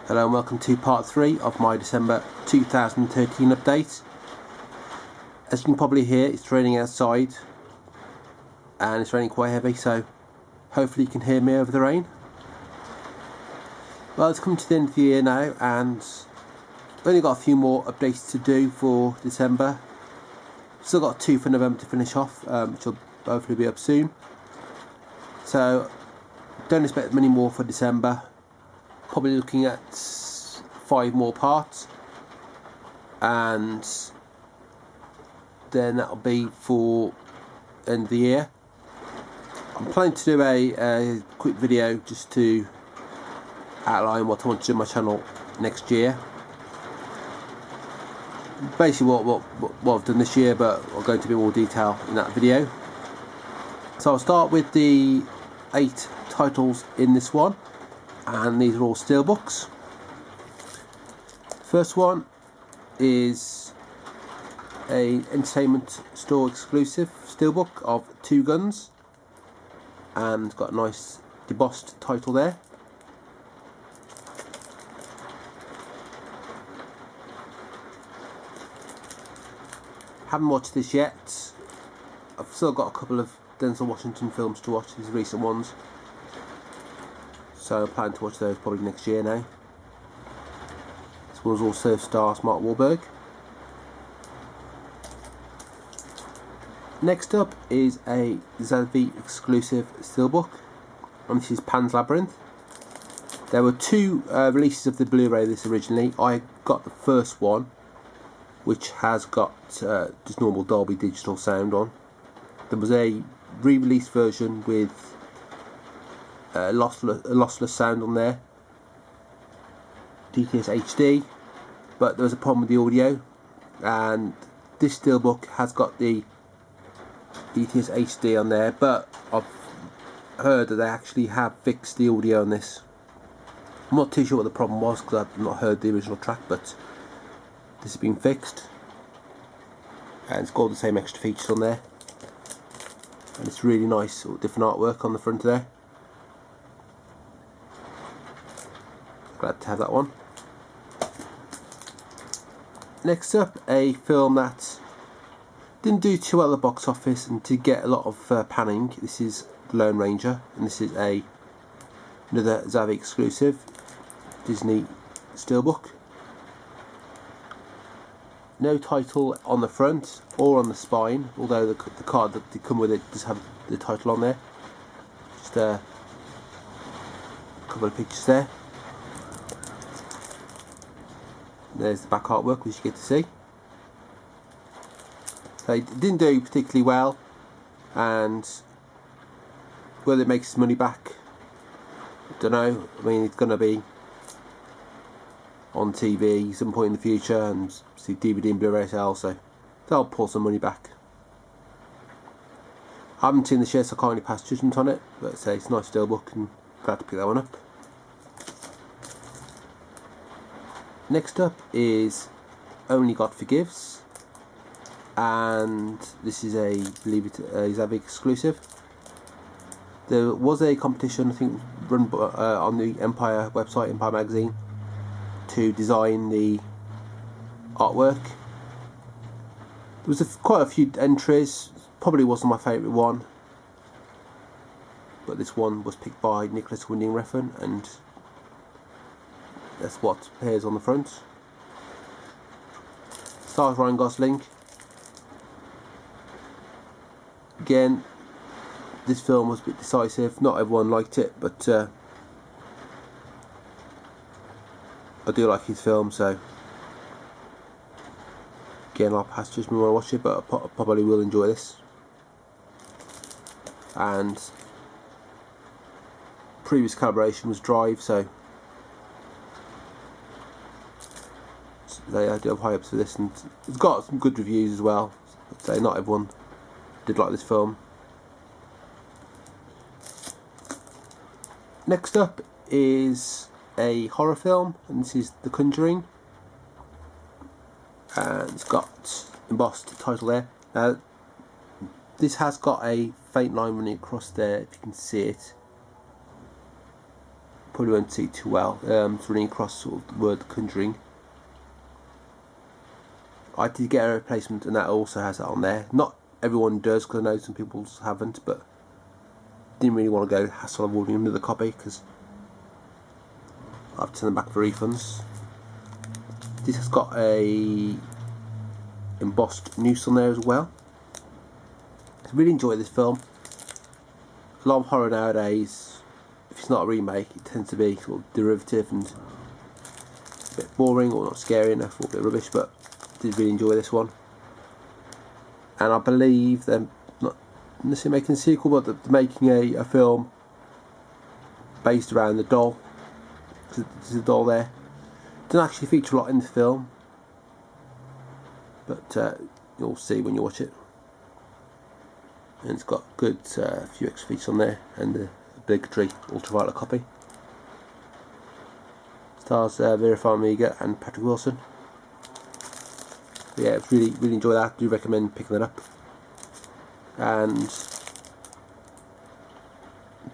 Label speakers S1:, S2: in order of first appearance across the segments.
S1: Hello and welcome to part 3 of my December 2013 update. As you can probably hear, it's raining outside and it's raining quite heavy, so hopefully you can hear me over the rain. Well, it's come to the end of the year now and I've only got a few more updates to do for December. Still got 2 for November to finish off, which will hopefully be up soon. So don't expect many more for December. Probably looking at 5 more parts, and then that'll be for end of the year. I'm planning to do a quick video just to outline what I want to do on my channel next year. Basically what I've done this year, but I'll go into a bit more detail in that video. So I'll start with the 8 titles in this one, and these are all Steelbooks. First one is a entertainment store exclusive Steelbook of 2 Guns, and got a nice embossed title there. Haven't watched this yet. I've still got a couple of Denzel Washington films to watch, these recent ones, so I plan to watch those probably next year now. This one's also stars Mark Wahlberg. Next up is a Zavi exclusive Steelbook, and this is Pan's Labyrinth. There were 2 releases of the Blu-ray this originally. I got the first one, which has got just normal Dolby Digital sound on. There was a re-release version with lossless sound on there, DTS HD, but there was a problem with the audio, and this Steelbook has got the DTS HD on there, but I've heard that they actually have fixed the audio on this. I'm not too sure what the problem was because I've not heard the original track, but this has been fixed and it's got all the same extra features on there, and it's really nice, sort of different artwork on the front there. Glad to have that one. Next up, a film that didn't do too well at the box office and did get a lot of panning. This is The Lone Ranger, and this is another Zavi exclusive Disney Steelbook. No title on the front or on the spine, although the card that did come with it does have the title on there. Just a couple of pictures there. There's the back artwork, which you get to see. So it didn't do particularly well, and whether it makes its money back, I don't know. I mean, it's going to be on TV some point in the future, and see DVD and Blu-ray sales, so they'll pull some money back. I haven't seen the share, so I can't really pass judgment on it, but say it's a nice Steelbook and glad to pick that one up. Next up is Only God Forgives, and this is a Zavi exclusive. There was a competition, I think, run on the Empire website, Empire magazine, to design the artwork. There was quite a few entries. Probably wasn't my favourite one, but this one was picked by Nicholas Winding Refn, and that's what appears on the front. Stars Ryan Gosling. Again, this film was a bit decisive. Not everyone liked it, but I do like his film, so again, I'll pass judgment when I watch it, but I probably will enjoy this. And previous collaboration was Drive, so I do have high hopes for this, and it's got some good reviews as well. I'd say not everyone did like this film. Next up is a horror film, and this is The Cringe Ring, and it's got embossed title there. Now this has got a faint line running across there, if you can see it. probably won't see too well. It's running across sort of the word Cringe Ring. I did get a replacement, and that also has that on there. Not everyone does, because I know some people haven't, but didn't really want to go hassle of ordering another copy because I've turned them back for refunds. This has got a embossed noose on there as well. I really enjoy this film. A lot of horror nowadays, if it's not a remake, it tends to be sort of derivative and a bit boring or not scary enough or a bit rubbish, but I did really enjoy this one. And I believe they're not necessarily making a sequel, but they're making a film based around the doll. There's a doll there. It doesn't actually feature a lot in the film, but you'll see when you watch it. And it's got a good few extra features on there, and the obligatory ultraviolet copy. Stars Vera Farmiga and Patrick Wilson. But yeah, really enjoy that. Do recommend picking that up. And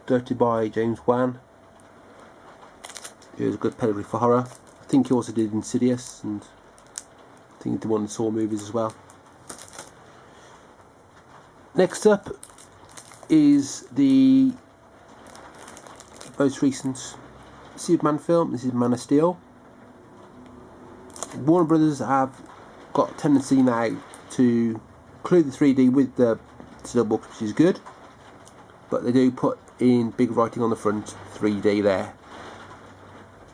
S1: directed by James Wan. He has a good pedigree for horror. I think he also did Insidious, and I think he did one of the Saw movies as well. Next up is the most recent Superman film. This is Man of Steel. Warner Brothers have got a tendency now to include the 3D with the Steelbook, which is good, but they do put in big writing on the front, 3D there.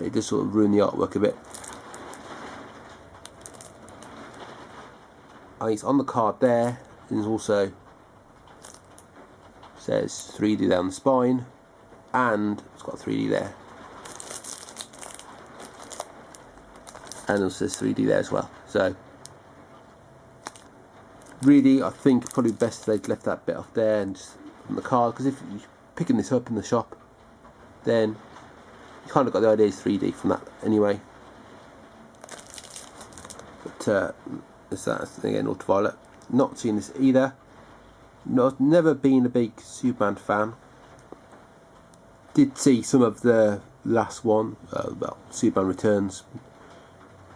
S1: It does sort of ruin the artwork a bit. And it's on the card there, and there's also says 3D down the spine, and it's got 3D there, and it says 3D there as well. So really, I think probably best they'd left that bit off there and just on the card, because if you're picking this up in the shop, then you kind of got the idea it's 3D from that anyway. But it's that again, ultraviolet. Not seen this either. No, never been a big Superman fan. Did see some of the last one, well, Superman Returns.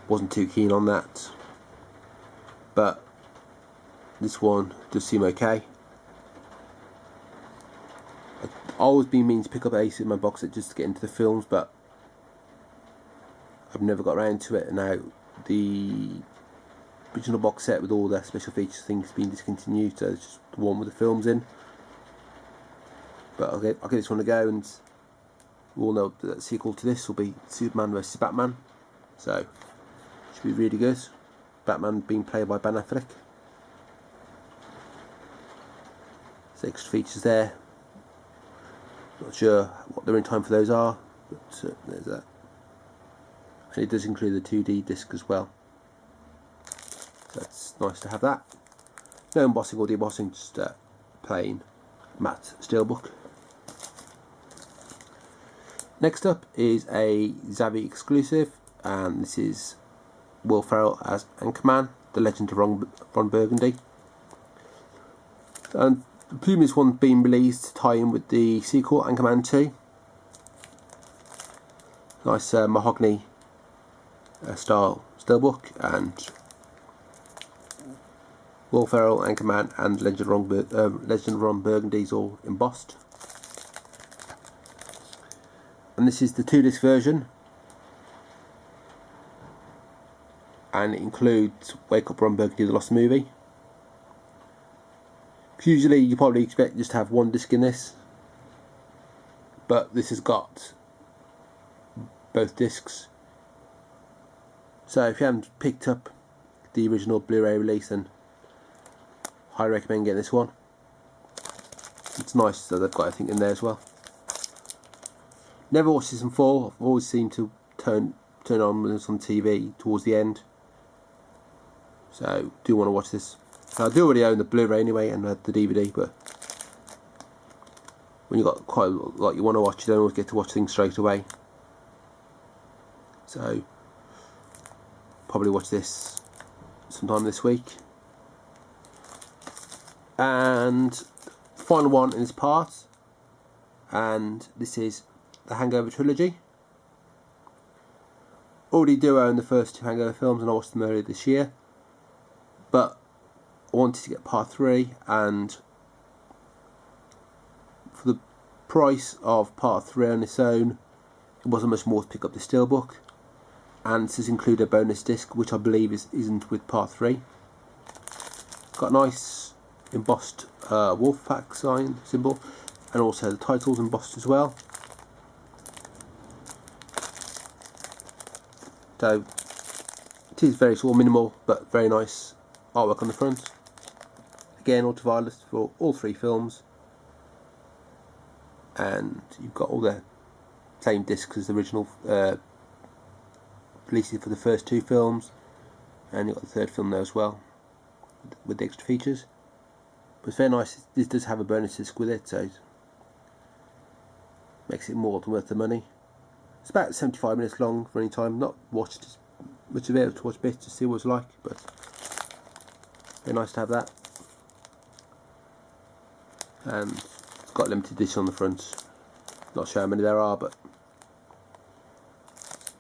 S1: Wasn't too keen on that, but this one does seem okay. I've always been meaning to pick up a Superman box set just to get into the films, but I've never got around to it. And now the original box set with all the special features things being discontinued, so it's just the one with the films in. But I'll give this one a go, and we all know that the sequel to this will be Superman vs Batman, so it should be really good. Batman being played by Ben Affleck. There's extra features there. Not sure what the running time for those are, but there's that. And it does include the 2D disc as well. So it's nice to have that. No embossing or debossing, just plain matte steelbook. Next up is a Zavvi exclusive, and this is Will Ferrell as Anchorman, The Legend of Ron Burgundy. And the previous one being released to tie in with the sequel, Anchorman 2. Nice mahogany style steelbook, and Will Ferrell, Anchorman, and Legend of Ron Burgundy's all embossed. And this is the 2-disc version, and it includes Wake Up Ron Burgundy, The Lost Movie. Usually you probably expect just to have one disc in this, but this has got both discs. So if you haven't picked up the original Blu-ray release, then highly recommend getting this one. It's nice that they've got everything in there as well. Never watched season 4. I've always seemed to turn on when it's on TV towards the end. So do want to watch this. I do already own the Blu-ray anyway and the DVD, but when you've got quite a lot you want to watch, you don't always get to watch things straight away. So probably watch this sometime this week. And final one in this part, and this is the Hangover Trilogy. Already do own the first 2 Hangover films, and I watched them earlier this year, but I wanted to get part 3, and for the price of part 3 on its own, it wasn't much more to pick up the Steelbook, and this has included a bonus disc, which I believe isn't with part 3. Got a nice embossed wolf pack sign symbol, and also the titles embossed as well. So it is very sort of minimal but very nice artwork on the front. Again, ultraviolet for all 3 films, and you've got all the same discs as the original releases for the first 2 films, and you've got the 3rd film there as well with the extra features. But it's very nice. This does have a bonus disc with it, so it makes it more than worth the money. It's about 75 minutes long for any time. Not watched much of it, to watch bits to see what it's like, but very nice to have that. And it's got a limited edition on the front. Not sure how many there are, but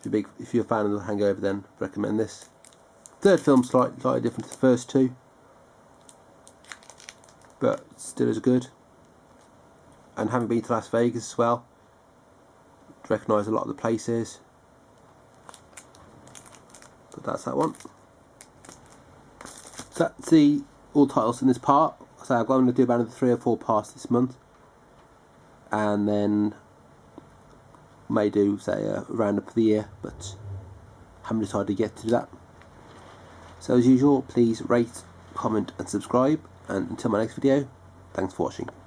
S1: if you're a fan of the Hangover, then I recommend this. 3rd film's slightly different to the first 2, but still as good. And having been to Las Vegas as well, to recognise a lot of the places. But that's that one. So that's all titles in this part. So I'm going to do about another 3 or 4 parts this month, and then may do, say, a roundup of the year, but haven't decided yet to do that. So as usual, please rate, comment and subscribe, and until my next video, thanks for watching.